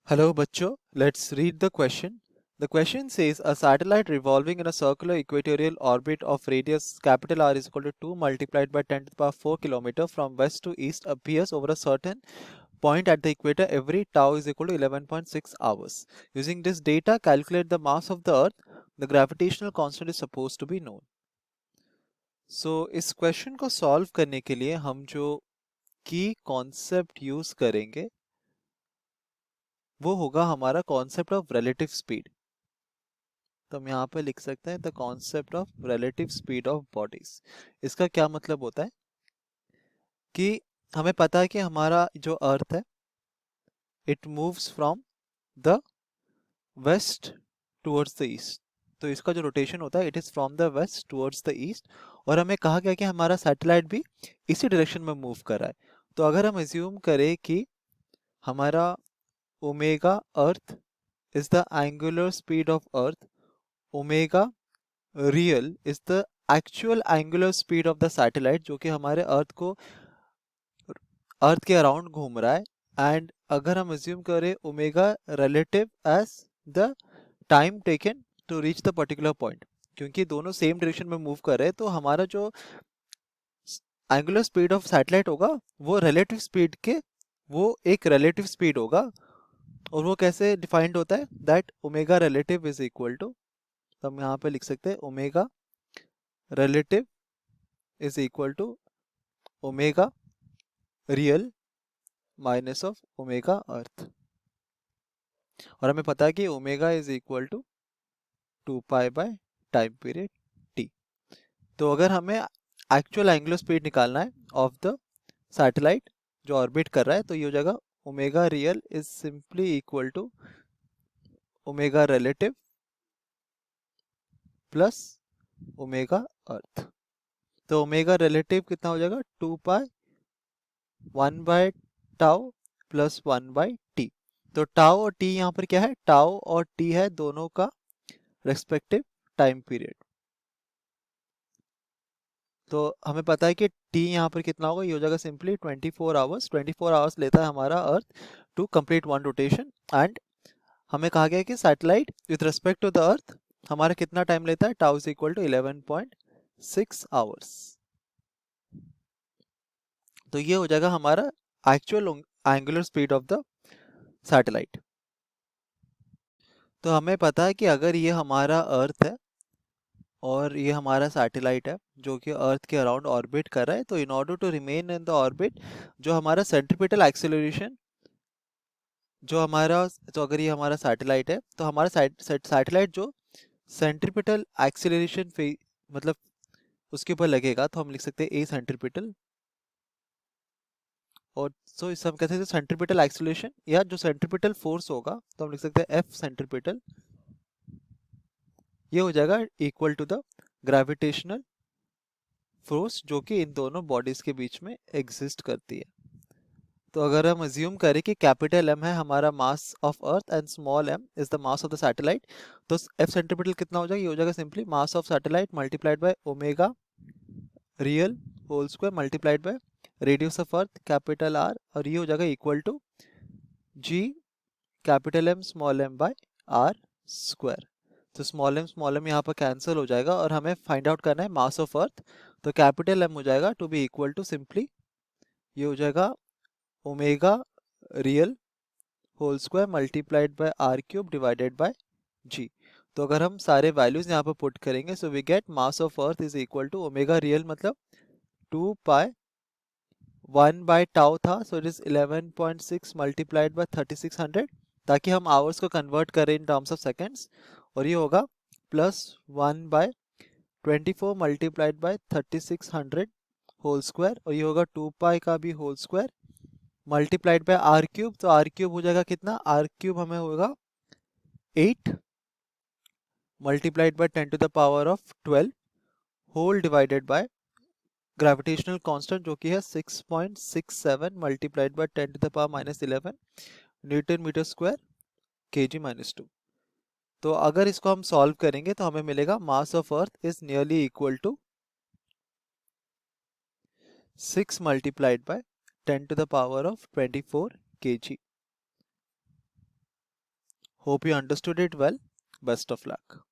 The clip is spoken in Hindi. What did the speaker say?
Hello, bachcho. Let's read the question. The question says a satellite revolving in a circular equatorial orbit of radius capital R is equal to 2 multiplied by 10 to the power 4 kilometer from west to east appears over a certain point at the equator every tau is equal to 11.6 hours. Using this data, calculate the mass of the earth. The gravitational constant is supposed to be known. So, इस क्वेश्चन को सॉल्व करने के लिए हम जो की कॉन्सेप्ट यूज करेंगे वो होगा हमारा कॉन्सेप्ट ऑफ रिलेटिव स्पीड। तो हम यहाँ पे लिख सकते हैं the concept of relative speed of bodies. इसका क्या मतलब होता है कि हमें पता है कि हमारा जो अर्थ है it moves from the west towards the east. तो इसका जो रोटेशन होता है it is from the west towards the east. और हमें कहा गया कि हमारा सैटेलाइट भी इसी डायरेक्शन में मूव कर रहा है। तो अगर हम एज्यूम करें कि हमारा omega earth is the angular speed of earth, omega real is the actual angular speed of the satellite जो कि हमारे अर्थ के अराउंड घूम रहा है। एंड अगर हम अज्यूम करें omega relative as the time taken to reach the particular point, क्योंकि दोनों सेम डायरेक्शन में मूव कर रहे हैं, तो हमारा जो एंगुलर स्पीड ऑफ सैटेलाइट होगा वो रिलेटिव स्पीड के वो एक रिलेटिव स्पीड होगा। और वो कैसे डिफाइंड होता है that omega relative is equal to, तो हम यहाँ पे लिख सकते हैं omega relative is equal to omega real minus of omega earth. और हमें पता है कि omega is equal to 2 pi by time period T. तो अगर हमें एक्चुअल एंगुलर स्पीड निकालना है ऑफ द सैटेलाइट जो ऑर्बिट कर रहा है, तो ये हो जाएगा omega real is simply equal to omega relative plus omega earth. तो ओमेगा रिलेटिव कितना हो जाएगा 2 pi 1 by tau plus 1 by T. तो टाउ और टी यहाँ पर क्या है, टाउ और टी है दोनों का रेस्पेक्टिव टाइम पीरियड। तो हमें पता है कि टी यहाँ पर कितना होगा, ये हो जाएगा सिंपली 24 आवर्स। 24 आवर्स लेता है हमारा earth to complete one rotation. And हमें कहा गया है कि satellite with respect to the earth हमारा कितना टाइम लेता है, tau is equal to 11.6 hours. तो ये हो जाएगा हमारा actual angular speed of the satellite. तो हमें पता है कि अगर ये हमारा अर्थ है और ये हमारा सैटेलाइट है जो कि अर्थ के अराउंड ऑर्बिट कर रहा है, तो in order to remain in the orbit जो हमारा सेंट्रीपिटल एक्सेलरेशन जो हमारा, तो अगर ये हमारा सैटेलाइट है तो हमारा सैटेलाइट जो सेंट्रीपिटल एक्सेलरेशन मतलब उसके ऊपर लगेगा, तो हम लिख सकते हैं ए सेंट्रीपिटल। और सो इसे हम कहते हैं सेंट्रीपिटल एक्सेलरेशन या जो सेंट्रीपिटल फोर्स होगा तो हम लिख सकते हैं एफ सेंट्रीपिटल। ये हो जाएगा equal to the gravitational force जो कि इन दोनों बॉडीज के बीच में एग्जिस्ट करती है। तो अगर हम अज्यूम करें कि कैपिटल एम है हमारा mass of earth and small M is the mass of the satellite, तो एफ सेंट्रीपिटल कितना हो जाएगा, ये हो जाएगा simply mass of satellite multiplied by omega real whole square multiplied by radius of earth capital R, और ये हो जाएगा equal to G capital M small M by R square. तो स्मॉल एम यहाँ पर कैंसिल हो जाएगा और हमें फाइंड आउट करना है मास ऑफ अर्थ। तो कैपिटल एम हो जाएगा to be equal to simply ये हो जाएगा omega real whole square multiplied by R cube divided by G. तो अगर हम सारे वैल्यूज यहाँ पर पुट करेंगे so we get mass of earth is equal to omega real मतलब 2 पाई 1 बाय टाउ था, so it is 11.6 multiplied by 3600, ताकि हम आवर्स को कन्वर्ट करें इन टर्म्स ऑफ सेकेंड्स। और ये होगा plus 1/24 multiplied by 3600 whole square, और ये होगा 2 पाई का भी whole square multiplied by R cube. तो आर क्यूब हो जाएगा कितना, आर क्यूब हमें होगा 8 multiplied by 10 to the power of 12 whole divided by gravitational constant जो कि है 6.67 multiplied by 10 to the power -11 newton metre square kg-2। तो अगर इसको हम सॉल्व करेंगे तो हमें मिलेगा mass of earth is nearly equal to 6 multiplied by 10 to the power of 24 kg। Hope you understood it well. Best of luck.